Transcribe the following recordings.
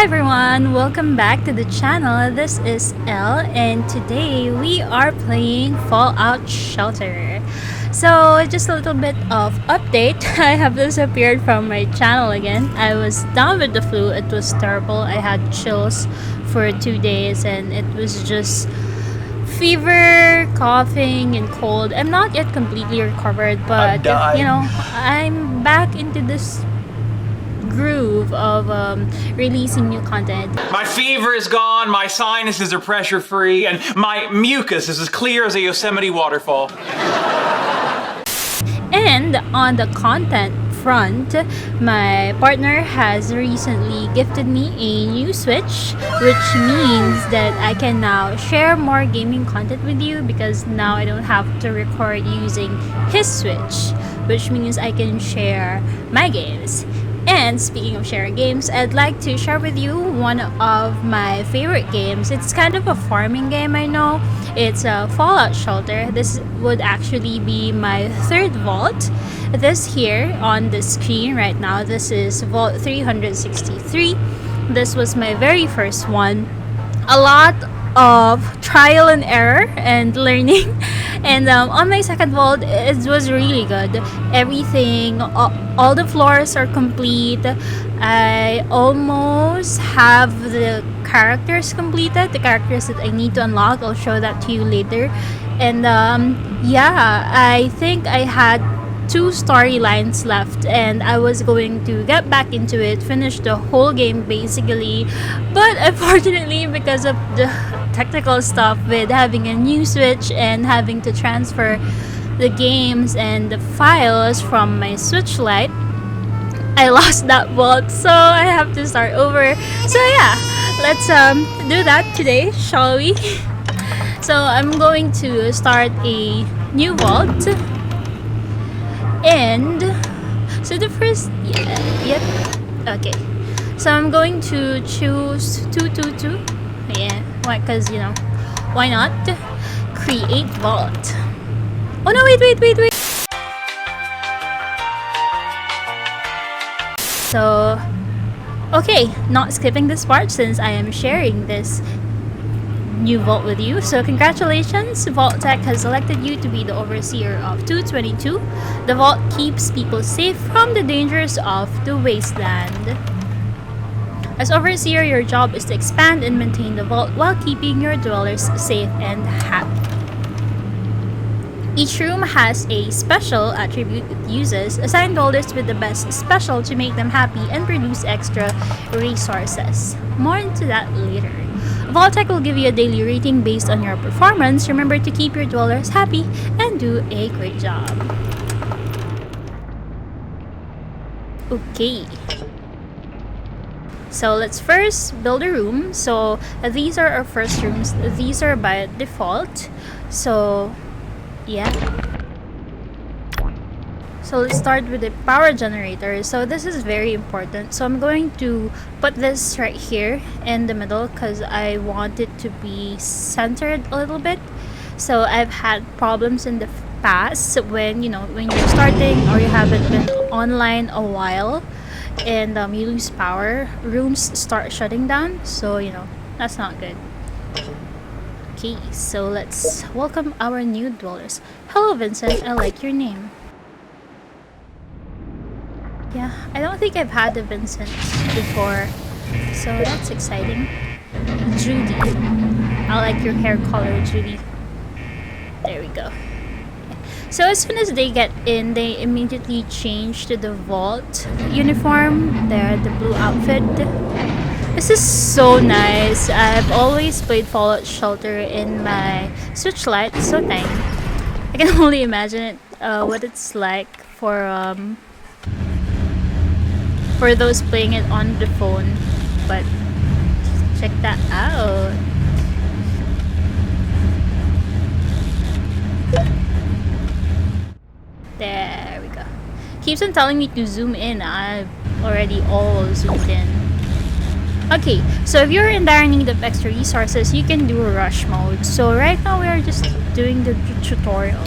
everyone, welcome back to the channel. This is Elle and today we are playing Fallout Shelter. So just a little bit of update. I have disappeared from my channel again. I was down with the flu. It was terrible. I had chills for 2 days and it was just fever, coughing, and cold. I'm not yet completely recovered, but I'm back into this groove of releasing new content. My fever is gone, my sinuses are pressure free, and my mucus is as clear as a Yosemite waterfall. And on the content front, my partner has recently gifted me a new Switch, which means that I can now share more gaming content with you because now I don't have to record using his Switch, which means I can share my games. And speaking of sharing games, I'd like to share with you one of my favorite games. It's kind of a farming game, I know. It's a Fallout Shelter. This would actually be my third vault. This here on the screen right now, this is Vault 363. This was my very first one. A lot of trial and error and learning. And on my second vault, it was really good. Everything, all the floors are complete. I almost have the characters completed, the characters that I need to unlock. I'll show that to you later. And yeah, I think I had 2 storylines left and I was going to get back into it, finish the whole game basically, but unfortunately because of the technical stuff with having a new Switch and having to transfer the games and the files from my Switch Lite, I lost that vault, so I have to start over. So yeah, let's do that today, shall we? So I'm going to start a new vault. And so the first, yep, okay. So I'm going to choose 222. Yeah, why? Because why not? Create vault. Oh no! Wait. So, okay, not skipping this part since I am sharing this new vault with you. So congratulations, Vault Tech has selected you to be the overseer of 222. The vault keeps people safe from the dangers of the wasteland. As overseer, your job is to expand and maintain the vault while keeping your dwellers safe and happy. Each room has a special attribute it uses. Assign dwellers with the best special to make them happy and produce extra resources. More into that later. Vault-Tech will give you a daily rating based on your performance. Remember to keep your dwellers happy and do a great job. Okay. So let's first build a room. So these are our first rooms. These are by default. So yeah. So let's start with the power generator. So this is very important. So I'm going to put this right here in the middle because I want it to be centered a little bit. So I've had problems in the past when when you're starting or you haven't been online a while and you lose power, rooms start shutting down. So that's not good. Okay, so let's welcome our new dwellers. Hello Vincent, I like your name. Yeah, I don't think I've had a Vincent before, so that's exciting. Judy. I like your hair color, Judy. There we go. So as soon as they get in, they immediately change to the vault uniform. They're the blue outfit. This is so nice. I've always played Fallout Shelter in my Switch Lite. It's so tiny. I can only imagine it, what it's like for those playing it on the phone, but check that out. There we go. Keeps on telling me to zoom in. I've already all zoomed in. Okay, so if you're in dire need of extra resources, you can do a rush mode. So right now we are just doing the tutorial.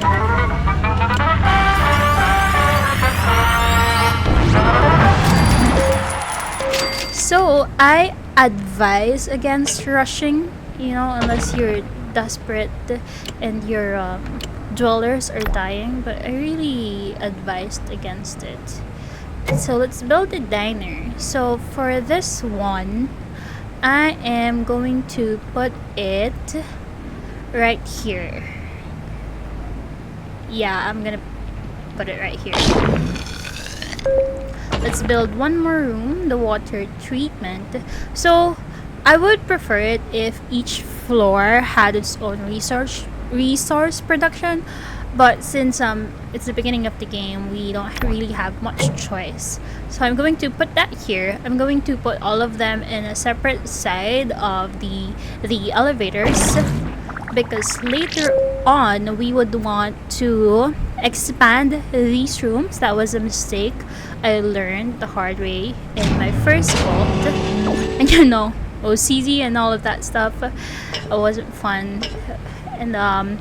So I advise against rushing, unless you're desperate and your dwellers are dying, but I really advised against it. So let's build a diner. So for this one, I am going to put it right here. Yeah, I'm gonna put it right here. Let's build one more room, the water treatment. So I would prefer it if each floor had its own resource production, but since it's the beginning of the game, we don't really have much choice. So I'm going to put that here. I'm going to put all of them in a separate side of the elevators, because later on we would want to expand these rooms. That was a mistake I learned the hard way in my first vault. And OCD and all of that stuff, it wasn't fun, and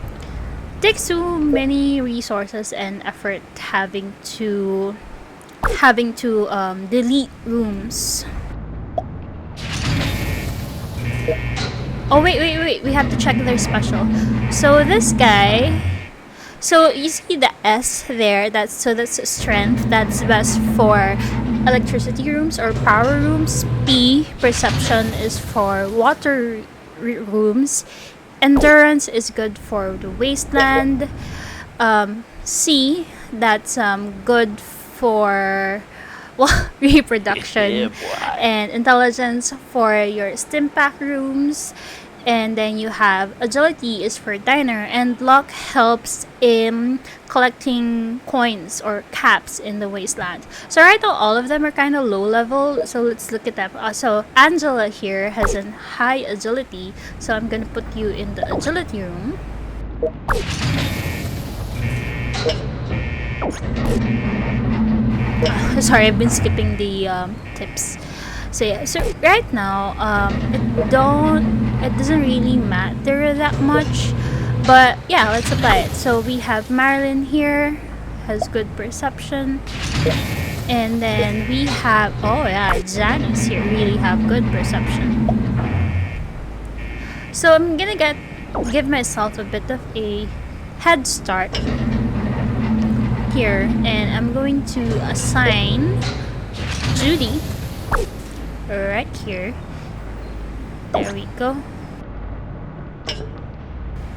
takes too many resources and effort having to delete rooms. Oh wait, we have to check their special. So this guy, so you see the S there, that's strength. That's best for electricity rooms or power rooms. P, perception, is for water rooms. Endurance is good for the wasteland. C, that's good for reproduction. And intelligence for your stim pack rooms. And then you have agility is for diner, and luck helps in collecting coins or caps in the wasteland. So right now all of them are kind of low level, so let's look at them. So Angela here has a high agility, so I'm gonna put you in the agility room. Sorry, I've been skipping the tips. So yeah, so right now it doesn't really matter that much, but yeah, let's apply it. So we have Marilyn here, has good perception, and then we have Janice here, really have good perception. So I'm gonna give myself a bit of a head start here, and I'm going to assign Judy right here. There we go.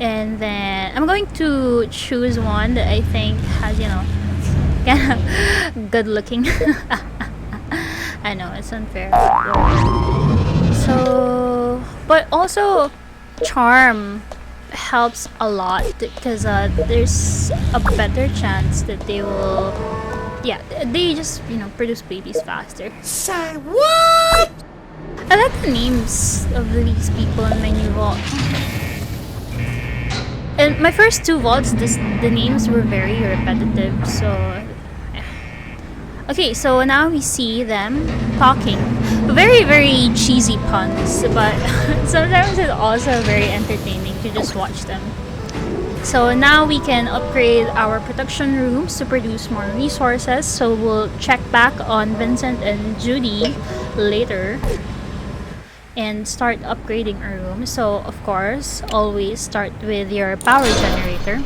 And then I'm going to choose one that I think has, kind of good looking. I know it's unfair. So, but also charm helps a lot, because there's a better chance that they will, they just produce babies faster. Say what? I like the names of these people in my new vault. In my first two vaults, the names were very repetitive, so okay, so now we see them talking. Very, very cheesy puns, but sometimes it's also very entertaining to just watch them. So now we can upgrade our production rooms to produce more resources. So we'll check back on Vincent and Judy later and start upgrading our room. So of course, always start with your power generator.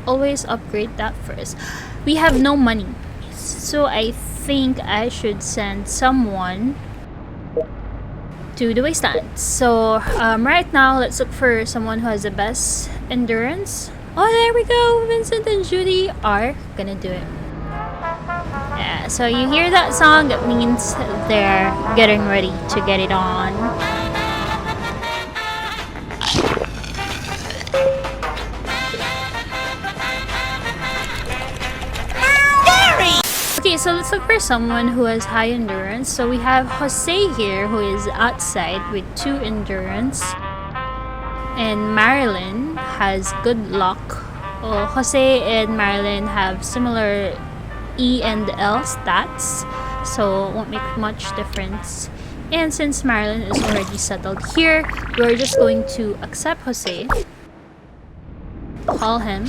Always upgrade that first. We have no money, so I think I should send someone to the wasteland. So right now, let's look for someone who has the best endurance. Oh, there we go. Vincent and Judy are gonna do it. Yeah, so you hear that song, it means they're getting ready to get it on. Okay, so let's look for someone who has high endurance. So we have Jose here, who is outside with 2 endurance. And Marilyn has good luck. Jose and Marilyn have similar E and L stats, so it won't make much difference. And since Marilyn is already settled here, we're just going to accept Jose. Call him.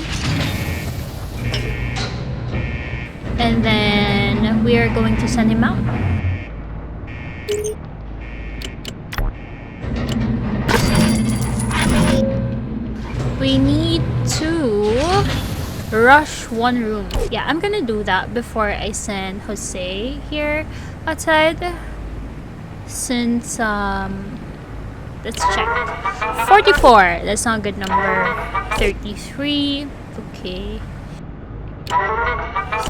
And then we are going to send him out. We need to rush one room. Yeah, I'm gonna do that before I send Jose here outside. Since let's check. 44, that's not a good number. 33, okay.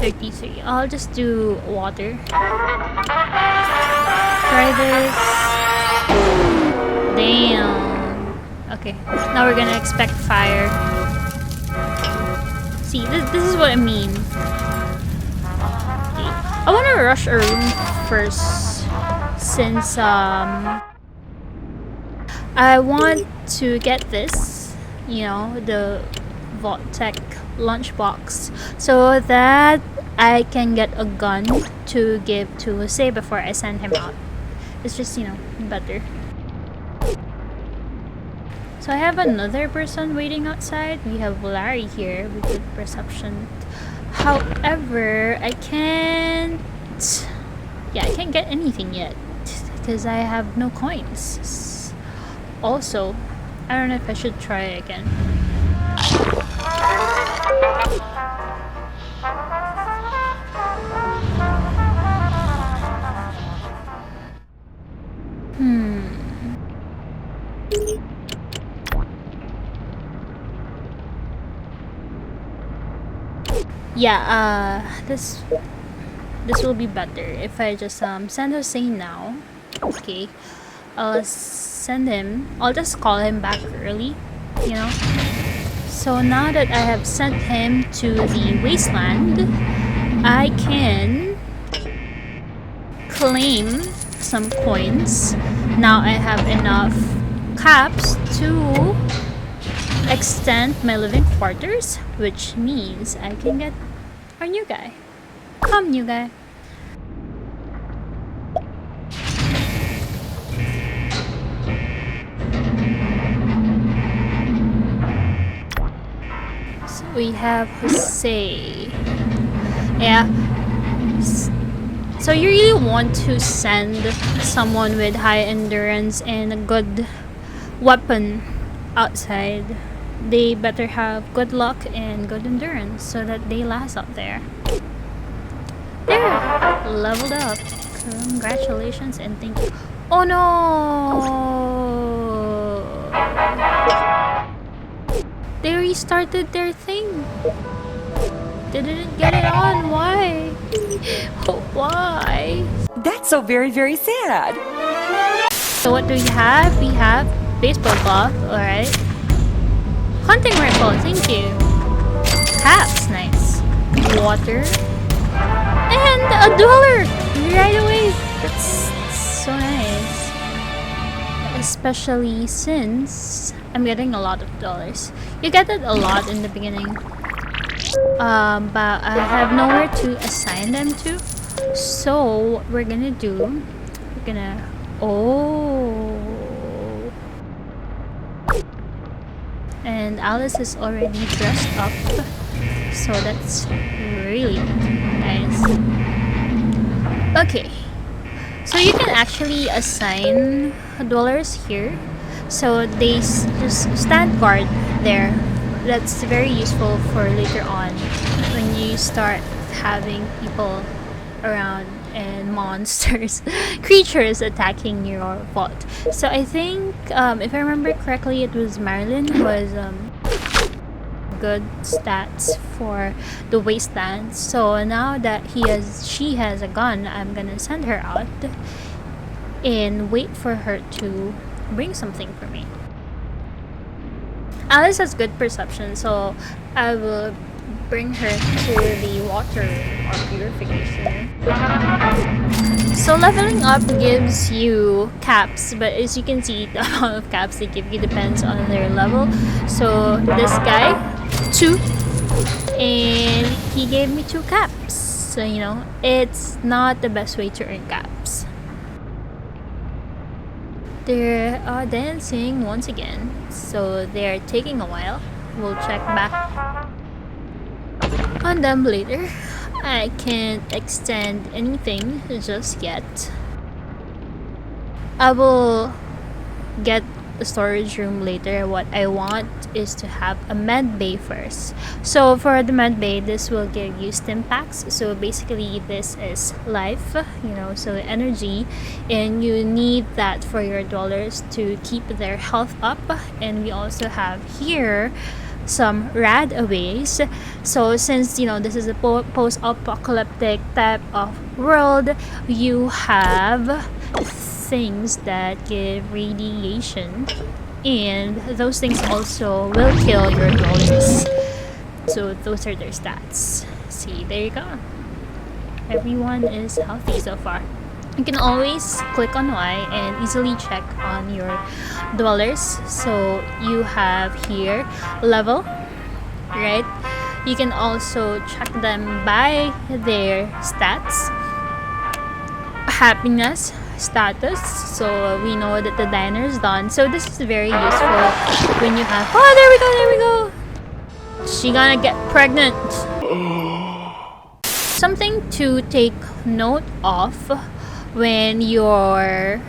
33, I'll just do water. Try this. Damn. Okay, now we're gonna expect fire. See, this is what I mean. Okay. I want to rush a room first since I want to get this, you know, the Vault-Tec lunchbox, so that I can get a gun to give to Jose before I send him out. It's just, you know, better. So I have another person waiting outside. We have Larry here with good perception. However, I can't get anything yet because I have no coins. Also, I don't know if I should try again. Yeah, this will be better if I just send Jose now. Okay, I'll send him. I'll just call him back early, you know. So now that I have sent him to the wasteland, I can claim some coins. Now I have enough caps to extend my living quarters, which means I can get our new guy. Come, new guy. So we have Jose. Yeah. So you really want to send someone with high endurance and a good weapon outside. They better have good luck and good endurance so that they last out there. There! Leveled up. Congratulations and thank you. Oh no! They restarted their thing. They didn't get it on. Why? Why? That's so very, very sad. So what do we have? We have baseball glove, alright. Hunting rifle, thank you. Caps, nice. Water. And $1 right away. That's so nice. Especially since I'm getting a lot of dollars. You get it a lot in the beginning. But I have nowhere to assign them to. So what we're gonna do, and Alice is already dressed up, so that's really nice. Okay, so you can actually assign dollars here, so they just stand guard there. That's very useful for later on when you start having people around and monsters, creatures attacking your vault. So I think, if I remember correctly, it was Marilyn who was good stats for the wasteland. So now that she has a gun, I'm gonna send her out and wait for her to bring something for me. Alice has good perception, so I will bring her to the water or purification. So leveling up gives you caps, but as you can see, the amount of caps they give you depends on their level. So this guy, 2, and he gave me 2 caps. So you know, it's not the best way to earn caps. They're dancing once again, so they're taking a while. We'll check back on them later. I can't extend anything just yet. I will get a storage room later. What I want is to have a med bay first. So for the med bay, this will give you stim packs. So basically this is life, so energy, and you need that for your dwellers to keep their health up. And we also have here some rad aways. So since this is a post-apocalyptic type of world, you have things that give radiation, and those things also will kill your dwellers. So those are their stats. See, there you go. Everyone is healthy so far. You can always click on Y and easily check on your dwellers. So you have here level, right? You can also check them by their stats, happiness status, so we know that the diner is done. So this is very useful when you have there we go, she gonna get pregnant. Something to take note of when you're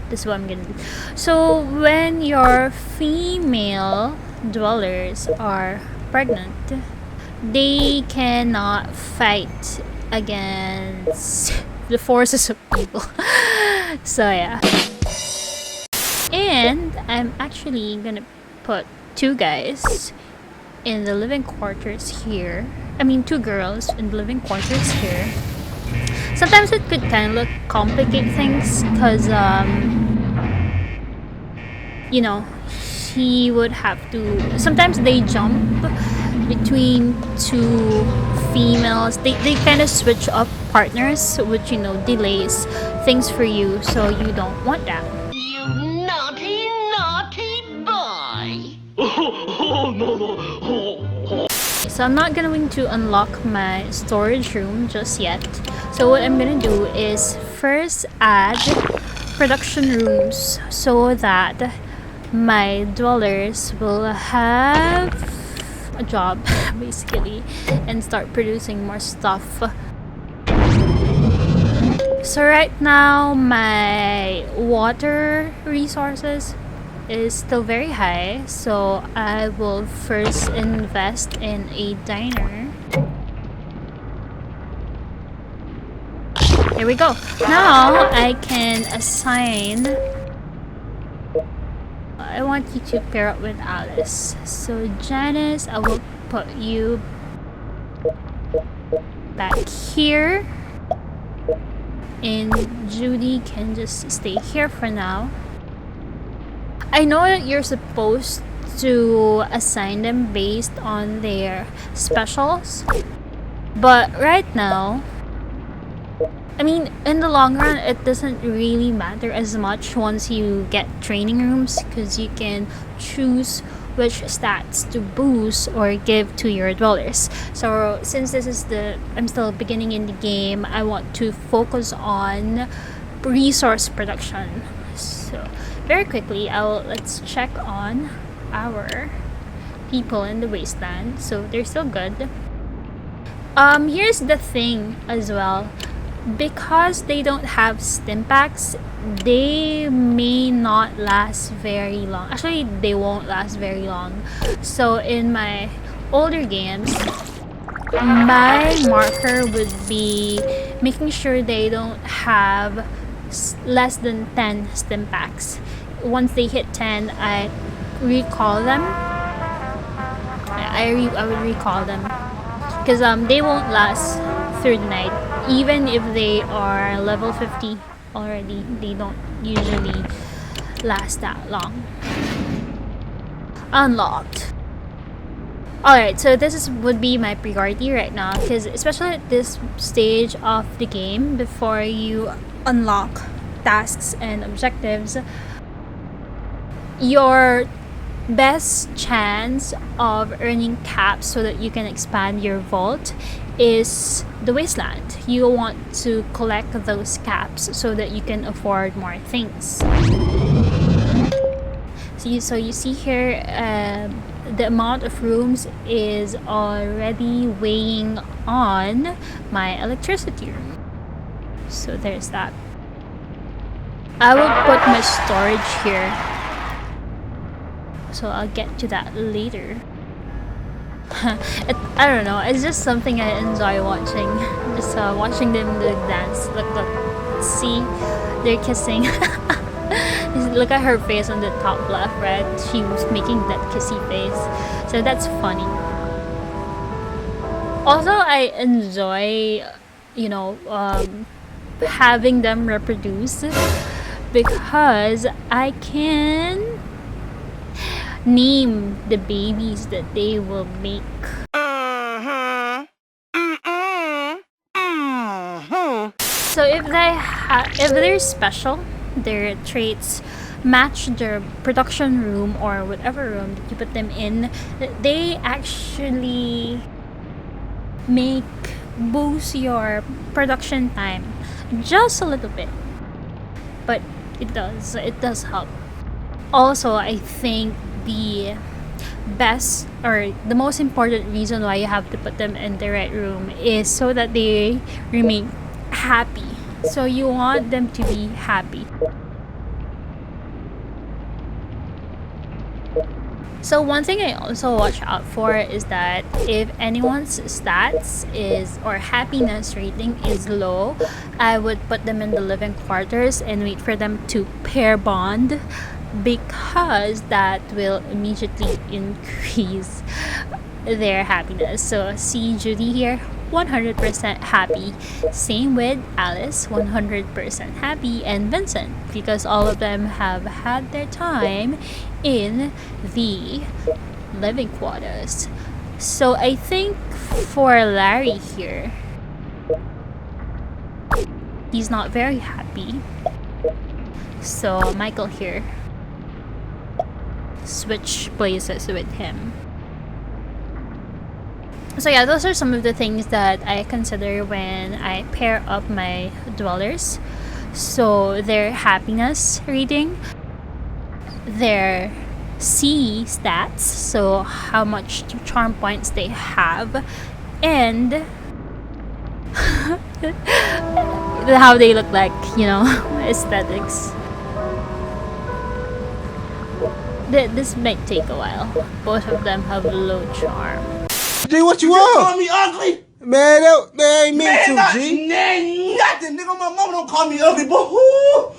this is what I'm gonna do. So when your female dwellers are pregnant, they cannot fight against the forces of evil. So yeah, and I'm actually gonna put 2 guys in the living quarters here. I mean 2 girls in the living quarters here. Sometimes it could kind of complicate things because he would have to, sometimes they jump between 2 females. They kind of switch up partners, which delays things for you, so you don't want that. You naughty, naughty boy! So I'm not going to unlock my storage room just yet. So what I'm gonna do is first add production rooms so that my dwellers will have a job basically and start producing more stuff. So right now my water resources is still very high, so I will first invest in a diner. Here we go. Now I can assign, I want you to pair up with Alice. So Janice, I will put you back here, and Judy can just stay here for now. I know that you're supposed to assign them based on their specials, but right now, I mean, in the long run, it doesn't really matter as much once you get training rooms, because you can choose which stats to boost or give to your dwellers. So since I'm still beginning in the game, I want to focus on resource production. So very quickly, let's check on our people in the wasteland. So they're still good. Here's the thing as well. Because they don't have stim packs, they may not last very long. Actually, they won't last very long. So in my older games, my marker would be making sure they don't have less than 10 stim packs. Once they hit 10, I recall them. I would recall them because they won't last through the night. Even if they are level 50 already, they don't usually last that long. Unlocked. Alright, so would be my priority right now, because especially at this stage of the game, before you unlock tasks and objectives, your best chance of earning caps so that you can expand your vault is the wasteland. You want to collect those caps so that you can afford more things. So you see here, the amount of rooms is already weighing on my electricity room. So there's that. I will put my storage here, so I'll get to that later. I don't know, it's just something I enjoy watching. Just watching them dance. Look, see, they're kissing. Look at her face on the top left, right? She was making that kissy face, so that's funny. Also, I enjoy, having them reproduce, because I can name the babies that they will make. So if they're special, their traits match their production room or whatever room that you put them in, they actually boost your production time just a little bit, but it does help. Also, I think the best or the most important reason why you have to put them in the right room is so that they remain happy. So you want them to be happy. So one thing I also watch out for is that if anyone's stats or happiness rating is low, I would put them in the living quarters and wait for them to pair bond, because that will immediately increase their happiness. So see Judy here, 100% happy. Same with Alice, 100% happy, and Vincent, because all of them have had their time in the living quarters. So I think for Larry here, he's not very happy. So Michael here, switch places with him. So yeah, those are some of the things that I consider when I pair up my dwellers. So their happiness rating, their C stats, so how much charm points they have, and how they look like, aesthetics. This might take a while. Both of them have low charm. G, what you want? Call me ugly? Man, that ain't meant to, G. Man, nothing, nigga. My mama don't call me ugly, but who?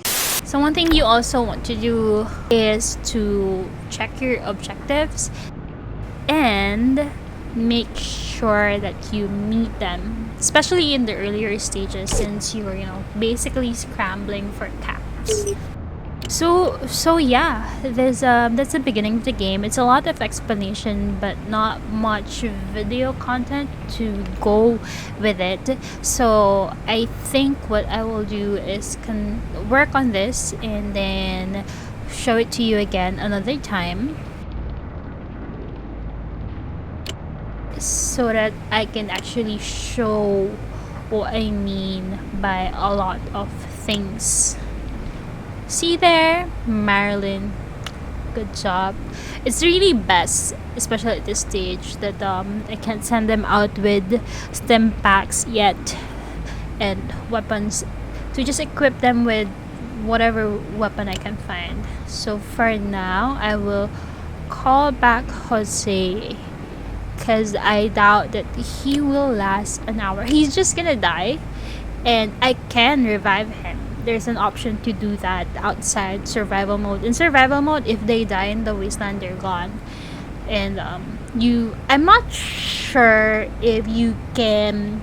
So one thing you also want to do is to check your objectives and make sure that you meet them, especially in the earlier stages, since you're, basically scrambling for caps. So yeah, that's the beginning of the game. It's a lot of explanation, but not much video content to go with it. So I think what I will do is work on this and then show it to you again another time, so that I can actually show what I mean by a lot of things. See there, Marilyn, good job. It's really best, especially at this stage, that I can't send them out with stem packs yet and weapons, to just equip them with whatever weapon I can find. So for now, I will call back Jose, because I doubt that he will last an hour. He's just gonna die, and I can revive him. There's an option to do that outside survival mode. In survival mode, if they die in the wasteland, they're gone. And I'm not sure if you can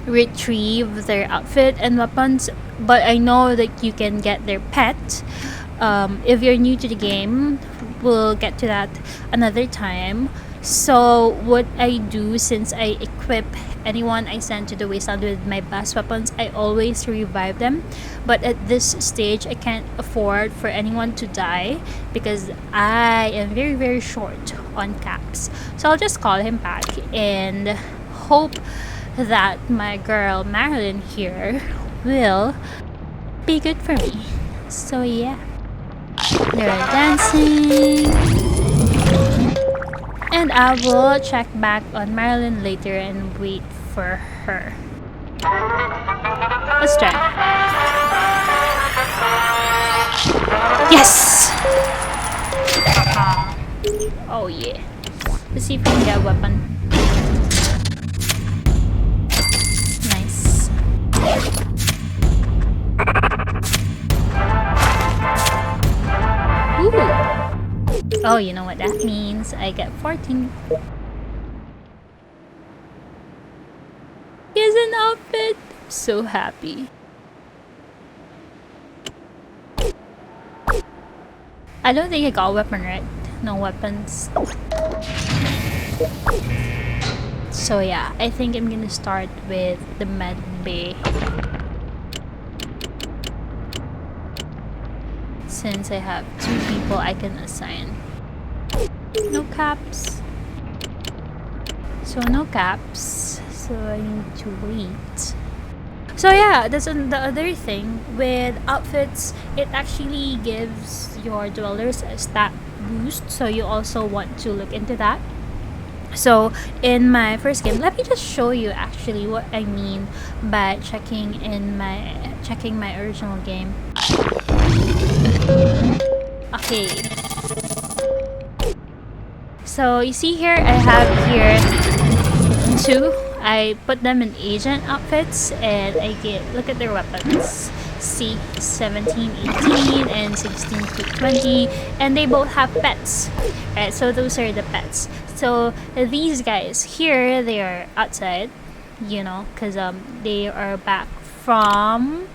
retrieve their outfit and weapons, but I know that you can get their pet. If you're new to the game, we'll get to that another time. So what I do, since I equip anyone I send to the wasteland with my best weapons, I always revive them. But at this stage, I can't afford for anyone to die, because I am very, very short on caps. So I'll just call him back and hope that my girl Marilyn here will be good for me. So yeah, they're dancing. And I will check back on Marilyn later and wait for her. Let's try. Yes! Oh yeah. Let's see if we can get a weapon. Nice. Ooh. Oh, you know what that means? I get 14. Here's an outfit. So happy. I don't think I got a weapon, right? No weapons. So yeah, I think I'm gonna start with the med bay. Since I have 2 people I can assign. No caps. So no caps. So I need to wait. So yeah, that's the other thing with outfits. It actually gives your dwellers a stat boost. So you also want to look into that. So in my first game, let me just show you actually what I mean by checking my original game. Okay. So you see here, I have here 2. I put them in agent outfits and I get, look at their weapons. See, 17, 18, and 16 to 20, and they both have pets. Right, so those are the pets. So these guys here, they are outside, you know, because they are back from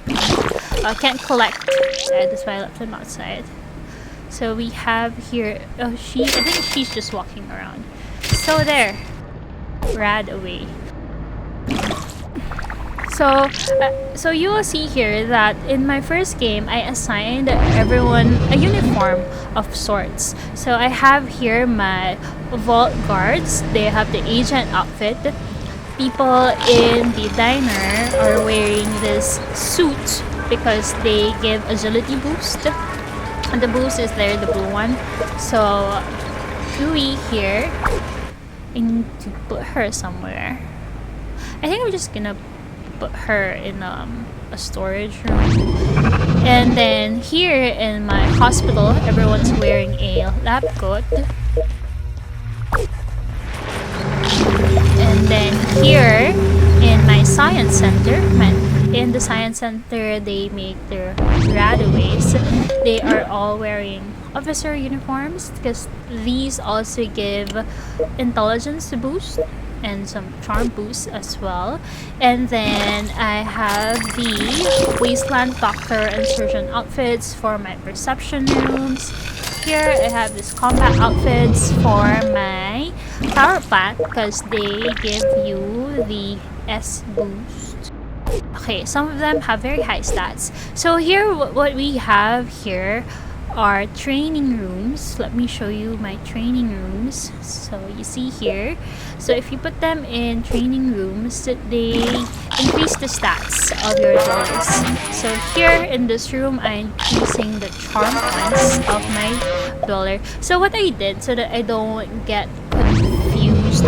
can't collect. That's why I left them outside. So we have here, oh, I think she's just walking around. So there, rad away. So you will see here that in my first game, I assigned everyone a uniform of sorts. So I have here my vault guards. They have the agent outfit. People in the diner are wearing this suit because they give agility boost. And the boost is there, the blue one. So Chewie here, I need to put her somewhere. I think I'm just gonna put her in a storage room. And then here in my hospital, everyone's wearing a lab coat. And then here in my science center, in the science center, they make their radaways. They are all wearing officer uniforms because these also give intelligence boost and some charm boost as well. And then I have the wasteland doctor and surgeon outfits for my perception rooms. Here I have these combat outfits for my power plant because they give you the S boost. Okay, some of them have very high stats. So here, what we have here are training rooms. Let me show you my training rooms. So you see here, so if you put them in training rooms, they increase the stats of your dwellers. So here in this room, I'm increasing the charm points of my dweller. So what I did, so that I don't get confused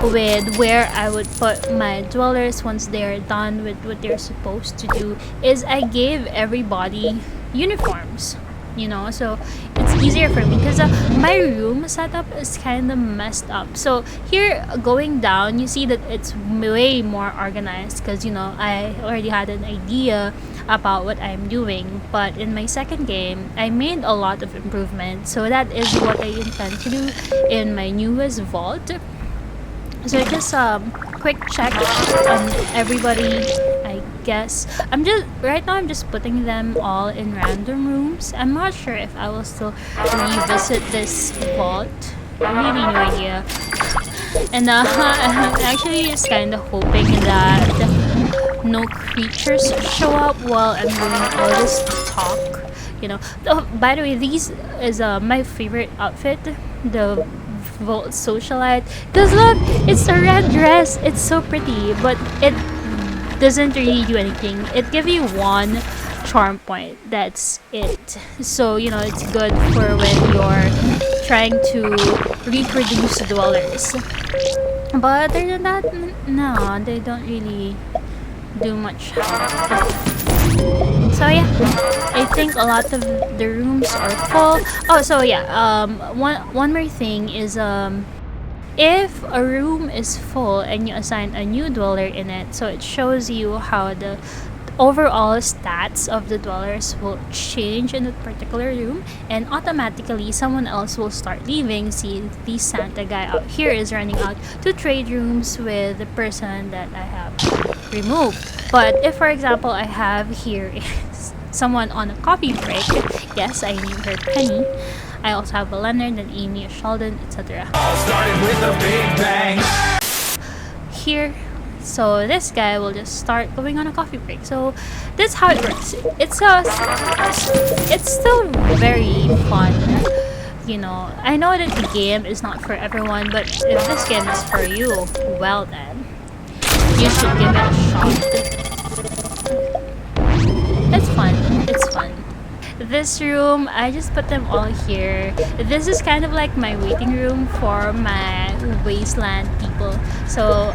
with where I would put my dwellers once they're done with what they're supposed to do, is I gave everybody uniforms. You know, so it's easier for me because my room setup is kind of messed up. So here, going down, you see that it's way more organized because, you know, I already had an idea about what I'm doing. But in my second game, I made a lot of improvements. So that is what I intend to do in my newest vault. So just quick check on everybody. I guess I'm just putting them all in random rooms. I'm not sure if I will still revisit this vault. Really no idea. And I'm actually just kind of hoping that no creatures show up while I'm doing all this talk. You know. Oh, by the way, these is my favorite outfit. The Vault Socialite. Because look, it's a red dress. It's so pretty, but it doesn't really do anything. It gives you 1 charm point. That's it. So, you know, it's good for when you're trying to reproduce dwellers. But other than that, no, they don't really do much help. So yeah, I think a lot of the rooms are full. Oh, so yeah, one more thing is if a room is full and you assign a new dweller in it, so it shows you how the overall stats of the dwellers will change in that particular room, and automatically someone else will start leaving. See, the Santa guy out here is running out to trade rooms with the person that I have removed. But if, for example, I have here someone on a coffee break, yes, I named her Penny. I also have a Leonard, an Amy, a Sheldon, etc. All started with a big bang. Here, so this guy will just start going on a coffee break. So that's how it works. It's still very fun. You know, I know that the game is not for everyone, but if this game is for you, well then, you should give it a shot. It's fun. It's fun. This room, I just put them all here. This is kind of like my waiting room for my wasteland people. So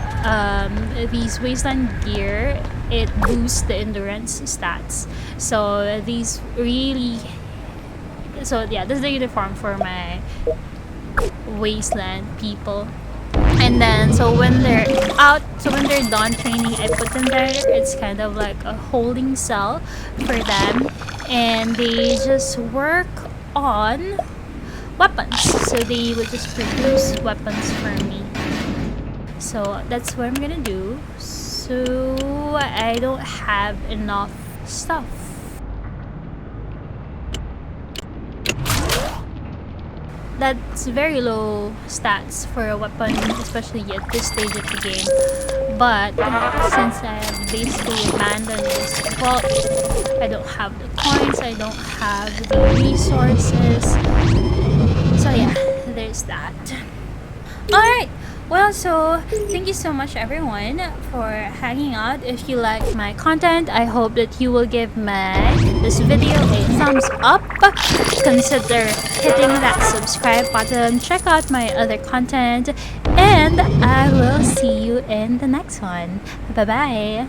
these wasteland gear, it boosts the endurance stats. So these really, so yeah, this is the uniform for my wasteland people. And then so when they're out, so when they're done training, I put them there. It's kind of like a holding cell for them, and they just work on weapons. So they will just produce weapons for me. So that's what I'm gonna do. So I don't have enough stuff. That's very low stats for a weapon, especially at this stage of the game. But since I have basically abandoned this vault, I don't have the coins, I don't have the resources. So yeah, there's that. Alright, well, so thank you so much everyone for hanging out. If you like my content, I hope that you will give this video a thumbs up. Consider hitting that subscribe button. Check out my other content, and I will see you in the next one. Bye bye.